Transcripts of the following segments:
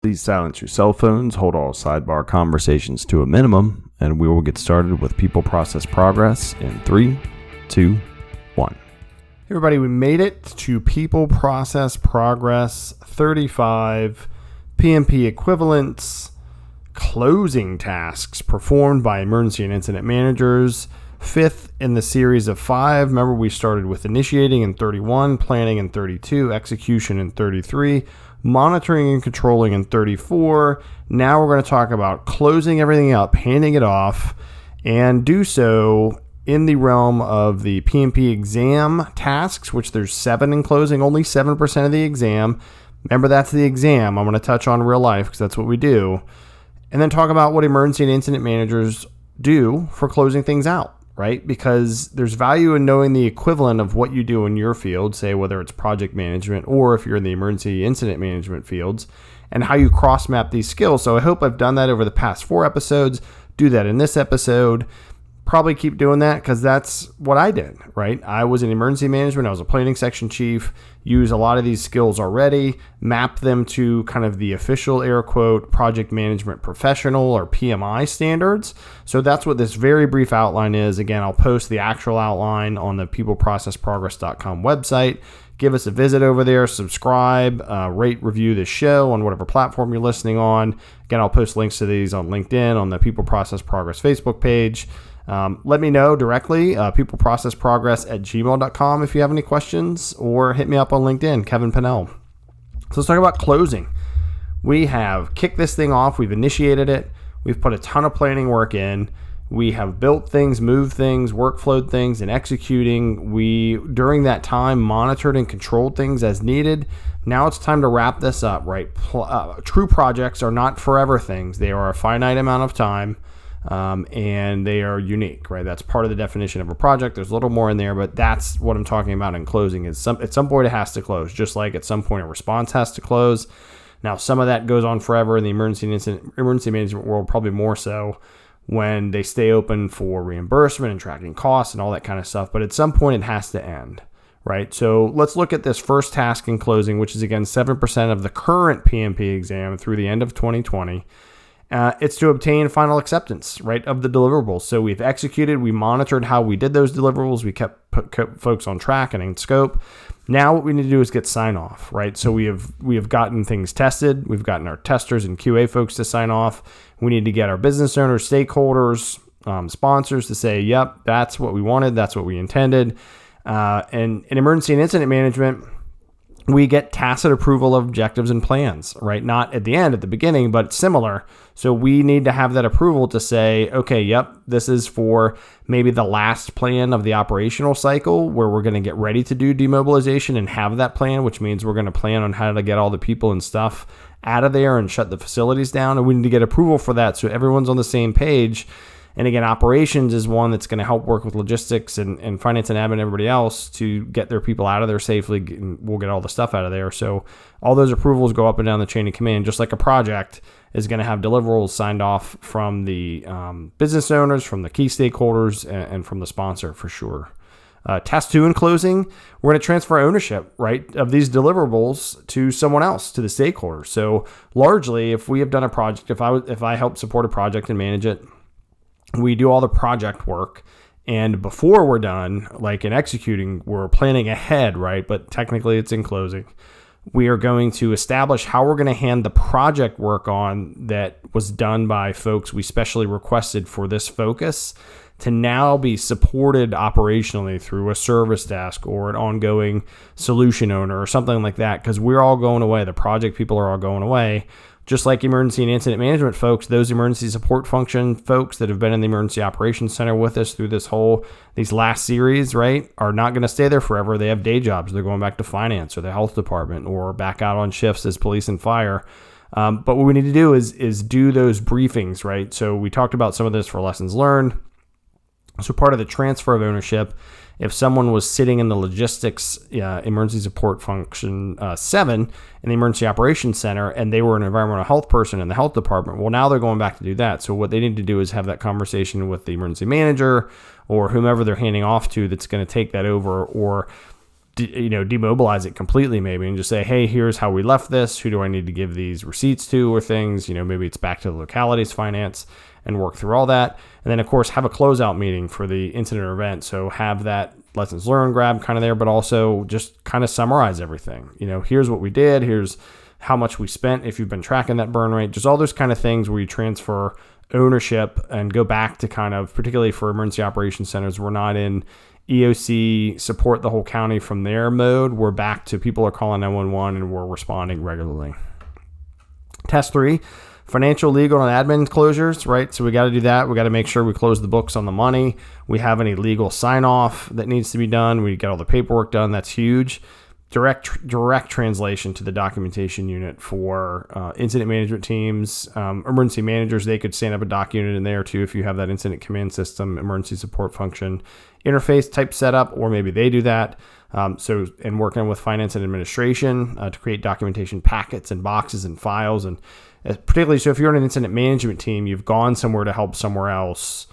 Please silence your cell phones, hold all sidebar conversations to a minimum, and we will get started with People Process Progress in 3, 2, 1. Hey everybody, we made it to People Process Progress 35, PMP equivalents, closing tasks performed by emergency and incident managers, 5th in the series of 5. Remember, we started with initiating in 31, planning in 32, execution in 33, monitoring and controlling in 34. Now we're going to talk about closing everything up, handing it off, and do so in the realm of the PMP exam tasks, which there's 7 in closing, only 7% of the exam. Remember, that's the exam. I'm going to touch on real life because that's what we do. And then talk about what emergency and incident managers do for closing things out, right? Because there's value in knowing the equivalent of what you do in your field, say whether it's project management or if you're in the emergency incident management fields, and how you cross map these skills. So I hope I've done that over the past 4 episodes. Do that in this episode. Probably keep doing that because that's what I did, right? I was in emergency management. I was a planning section chief, use a lot of these skills already, map them to kind of the official air quote project management professional or PMI standards. So that's what this very brief outline is. Again, I'll post the actual outline on the peopleprocessprogress.com website. Give us a visit over there, subscribe, rate, review this show on whatever platform you're listening on. Again, I'll post links to these on LinkedIn, on the People Process Progress Facebook page. Let me know directly, peopleprocessprogress@gmail.com if you have any questions, or hit me up on LinkedIn, Kevin Pinnell. So let's talk about closing. We have kicked this thing off. We've initiated it. We've put a ton of planning work in. We have built things, moved things, workflowed things, and executing. We, during that time, monitored and controlled things as needed. Now it's time to wrap this up, right? True projects are not forever things. They are a finite amount of time. And they are unique, right? That's part of the definition of a project. There's a little more in there, but that's what I'm talking about in closing. Is at some point it has to close, just like at some point a response has to close. Now, some of that goes on forever in the emergency management world, probably more so when they stay open for reimbursement and tracking costs and all that kind of stuff. But at some point it has to end, right? So let's look at this first task in closing, which is again 7% of the current PMP exam through the end of 2020. It's to obtain final acceptance, right, of the deliverables. So we've executed, we monitored how we did those deliverables. We kept folks on track and in scope. Now what we need to do is get sign off, right? So we have gotten things tested. We've gotten our testers and QA folks to sign off. We need to get our business owners, stakeholders, sponsors to say, yep, that's what we wanted. That's what we intended. And in emergency and incident management, we get tacit approval of objectives and plans, right? Not at the end, at the beginning, but similar. So we need to have that approval to say, okay, yep, this is for maybe the last plan of the operational cycle where we're going to get ready to do demobilization and have that plan, which means we're going to plan on how to get all the people and stuff out of there and shut the facilities down. And we need to get approval for that so everyone's on the same page. And again, operations is one that's going to help work with logistics and finance and admin and everybody else to get their people out of there safely. And we'll get all the stuff out of there. So all those approvals go up and down the chain of command, just like a project is going to have deliverables signed off from the business owners, from the key stakeholders, and from the sponsor for sure. Task 2 in closing, we're going to transfer ownership, right, of these deliverables to someone else, to the stakeholders. So largely, if we have done a project, if I help support a project and manage it, we do all the project work, and before we're done, like in executing, we're planning ahead, right? But technically it's in closing. We are going to establish how we're going to hand the project work on that was done by folks we specially requested for this focus to now be supported operationally through a service desk or an ongoing solution owner or something like that, because we're all going away. The project people are all going away. Just like emergency and incident management folks, those emergency support function folks that have been in the emergency operations center with us through these last series, right, are not going to stay there forever. They have day jobs. They're going back to finance or the health department or back out on shifts as police and fire. But what we need to do is do those briefings, right? So we talked about some of this for lessons learned. So part of the transfer of ownership, if someone was sitting in the logistics emergency support function 7 in the emergency operations center and they were an environmental health person in the health department, well, now they're going back to do that. So what they need to do is have that conversation with the emergency manager or whomever they're handing off to that's going to take that over, or demobilize it completely maybe and just say, hey, here's how we left this. Who do I need to give these receipts to or things? Maybe it's back to the locality's finance and work through all that. And then, of course, have a closeout meeting for the incident or event. So have that lessons learned grab kind of there, but also just kind of summarize everything. Here's what we did. Here's how much we spent if you've been tracking that burn rate. Just all those kind of things where you transfer ownership and go back to kind of, particularly for emergency operations centers, we're not in EOC support the whole county from their mode. We're back to people are calling 911 and we're responding regularly. Task 3, financial, legal, and admin closures, right? So we got to do that. We got to make sure we close the books on the money. We have any legal sign off that needs to be done. We get all the paperwork done. That's huge. Direct translation to the documentation unit for incident management teams, emergency managers. They could stand up a doc unit in there too if you have that incident command system, emergency support function interface type setup, or maybe they do that. And working with finance and administration to create documentation packets and boxes and files, and particularly so if you're in an incident management team, you've gone somewhere to help somewhere else,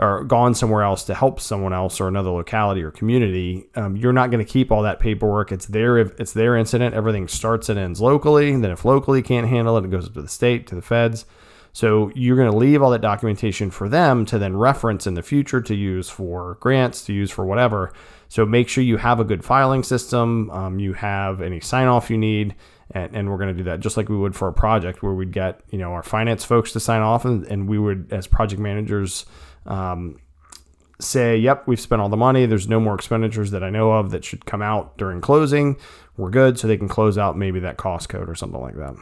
or gone somewhere else to help someone else or another locality or community, you're not going to keep all that paperwork. It's their incident. Everything starts and ends locally. And then if locally can't handle it, it goes up to the state, to the feds. So you're going to leave all that documentation for them to then reference in the future to use for grants, to use for whatever. So make sure you have a good filing system. You have any sign off you need. And we're going to do that just like we would for a project where we'd get, our finance folks to sign off and we would, as project managers, say, yep, we've spent all the money. There's no more expenditures that I know of that should come out during closing. We're good. So they can close out maybe that cost code or something like that.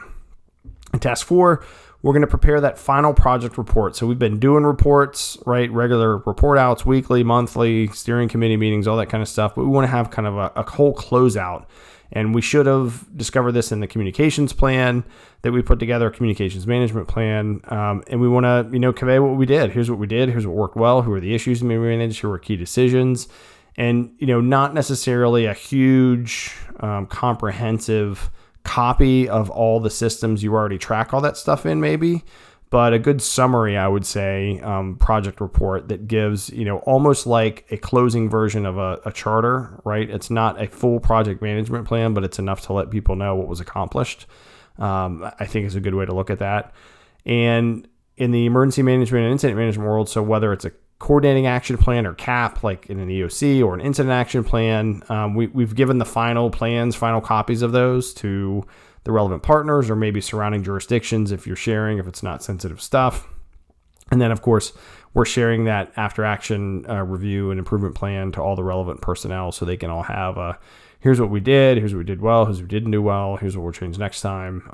And task 4, we're going to prepare that final project report. So we've been doing reports, right? Regular report outs, weekly, monthly, steering committee meetings, all that kind of stuff. But we want to have kind of a whole closeout. And we should have discovered this in the communications plan that we put together, communications management plan. And we want to, convey what we did. Here's what we did. Here's what worked well. Who are the issues we managed? Who are key decisions? And, not necessarily a huge, comprehensive copy of all the systems you already track all that stuff in, maybe. But a good summary, I would say, project report that gives, almost like a closing version of a charter, right? It's not a full project management plan, but it's enough to let people know what was accomplished. I think is a good way to look at that. And in the emergency management and incident management world, so whether it's a coordinating action plan or CAP, like in an EOC or an incident action plan, we've given the final copies of those to the relevant partners or maybe surrounding jurisdictions if you're sharing, if it's not sensitive stuff. And then, of course, we're sharing that after action review and improvement plan to all the relevant personnel so they can all have here's what we did, here's what we did well, here's what we didn't do well, here's what we'll change next time,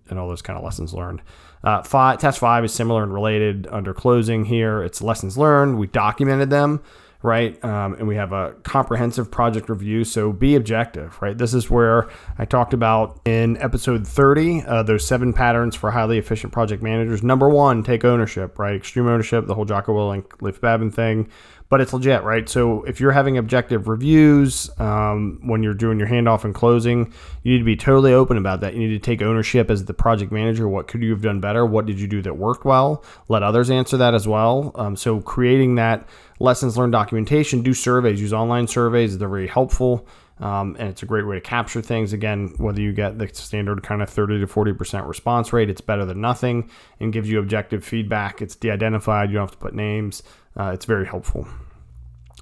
and all those kind of lessons learned. Task 5 is similar and related under closing here. It's lessons learned. We documented them, right? And we have a comprehensive project review. So be objective, right? This is where I talked about in episode 30, those 7 patterns for highly efficient project managers. Number 1, take ownership, right? Extreme ownership, the whole Jocko Willink, Leif Babin thing. But it's legit, right? So if you're having objective reviews when you're doing your handoff and closing, you need to be totally open about that. You need to take ownership as the project manager. What could you have done better? What did you do that worked well? Let others answer that as well. So creating that lessons learned documentation, do surveys, use online surveys. They're very helpful. And it's a great way to capture things. Again, whether you get the standard kind of 30 to 40% response rate, it's better than nothing and gives you objective feedback. It's de-identified. You don't have to put names. It's very helpful.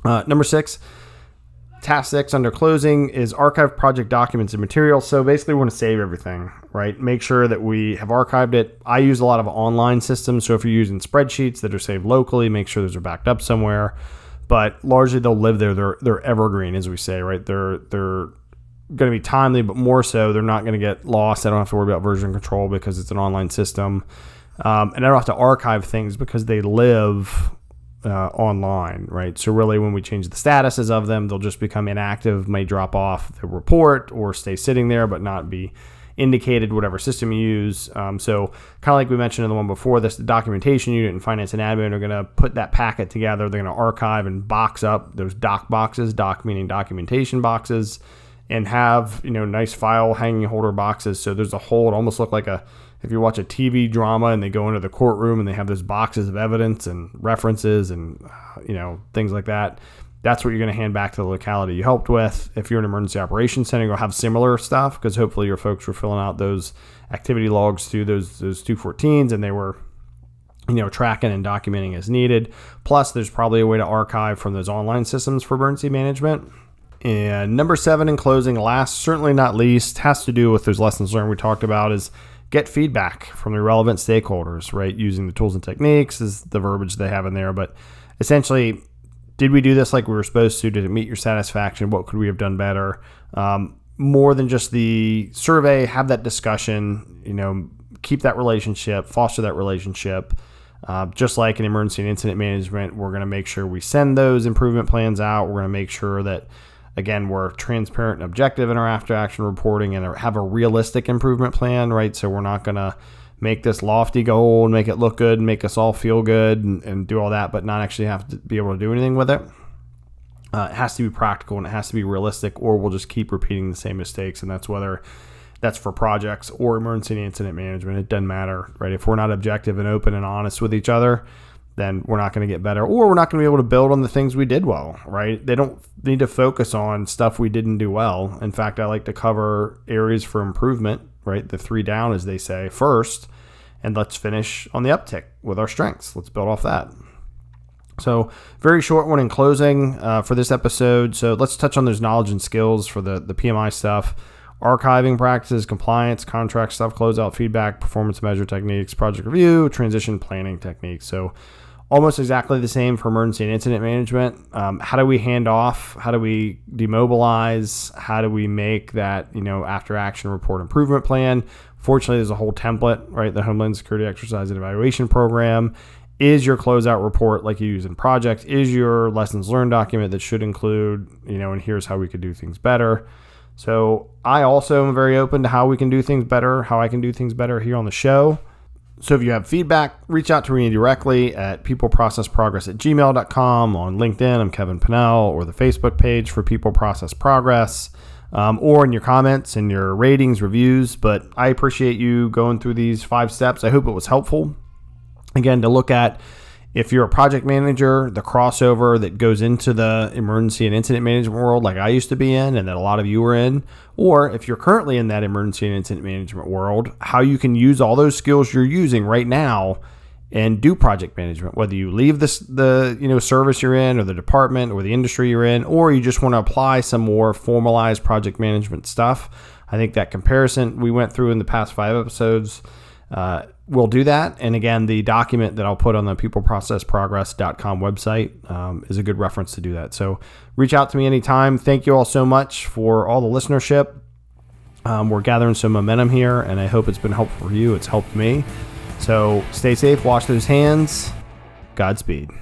Number 6, task 6 under closing is archive project documents and materials. So basically we want to save everything, right? Make sure that we have archived it. I use a lot of online systems. So if you're using spreadsheets that are saved locally, make sure those are backed up somewhere. But largely they'll live there. They're evergreen, as we say, right? They're going to be timely, but more so they're not going to get lost. I don't have to worry about version control because it's an online system. And I don't have to archive things because they live online, right? So really when we change the statuses of them, they'll just become inactive, may drop off the report or stay sitting there but not be indicated, whatever system you use. So kind of like we mentioned in the one before this, the documentation unit and finance and admin are going to put that packet together. They're going to archive and box up those doc boxes, doc meaning documentation boxes, and have, nice file hanging holder boxes. So there's a whole, it almost look like if you watch a TV drama and they go into the courtroom and they have those boxes of evidence and references and, things like that. That's what you're going to hand back to the locality you helped with. If you're an emergency operations center, you'll have similar stuff because hopefully your folks were filling out those activity logs through those 214s and they were tracking and documenting as needed. Plus, there's probably a way to archive from those online systems for emergency management. And number 7 in closing, last, certainly not least, has to do with those lessons learned we talked about, is get feedback from the relevant stakeholders, right? Using the tools and techniques is the verbiage they have in there. But essentially, did we do this like we were supposed to? Did it meet your satisfaction? What could we have done better? More than just the survey, have that discussion, keep that relationship, foster that relationship. Just like in emergency and incident management, we're going to make sure we send those improvement plans out. We're going to make sure that, again, we're transparent and objective in our after action reporting and have a realistic improvement plan, right? So we're not going to make this lofty goal and make it look good and make us all feel good and do all that, but not actually have to be able to do anything with it. It has to be practical and it has to be realistic, or we'll just keep repeating the same mistakes. And that's whether that's for projects or emergency and incident management. It doesn't matter, right? If we're not objective and open and honest with each other, then we're not going to get better, or we're not going to be able to build on the things we did well, right? They don't need to focus on stuff we didn't do well. In fact, I like to cover areas for improvement, right? The 3 down, as they say, first, and let's finish on the uptick with our strengths. Let's build off that. So very short one in closing for this episode. So let's touch on those knowledge and skills for the PMI stuff. Archiving practices, compliance, contract stuff, closeout feedback, performance measure techniques, project review, transition planning techniques. So almost exactly the same for emergency and incident management. How do we hand off? How do we demobilize? How do we make that, after action report improvement plan? Fortunately, there's a whole template, right? The Homeland Security Exercise and Evaluation Program is your closeout report like you use in projects, is your lessons learned document that should include, and here's how we could do things better. So I also am very open to how we can do things better, how I can do things better here on the show. So if you have feedback, reach out to me directly at peopleprocessprogress@gmail.com. On LinkedIn, I'm Kevin Pennell, or the Facebook page for People Process Progress, or in your comments and your ratings, reviews. But I appreciate you going through these 5 steps. I hope it was helpful. Again, to look at, if you're a project manager, the crossover that goes into the emergency and incident management world like I used to be in and that a lot of you were in, or if you're currently in that emergency and incident management world, how you can use all those skills you're using right now and do project management, whether you leave the service you're in or the department or the industry you're in, or you just want to apply some more formalized project management stuff. I think that comparison we went through in the past 5 episodes we'll do that. And again, the document that I'll put on the peopleprocessprogress.com website is a good reference to do that. So reach out to me anytime. Thank you all so much for all the listenership. We're gathering some momentum here, and I hope it's been helpful for you. It's helped me. So stay safe, wash those hands. Godspeed.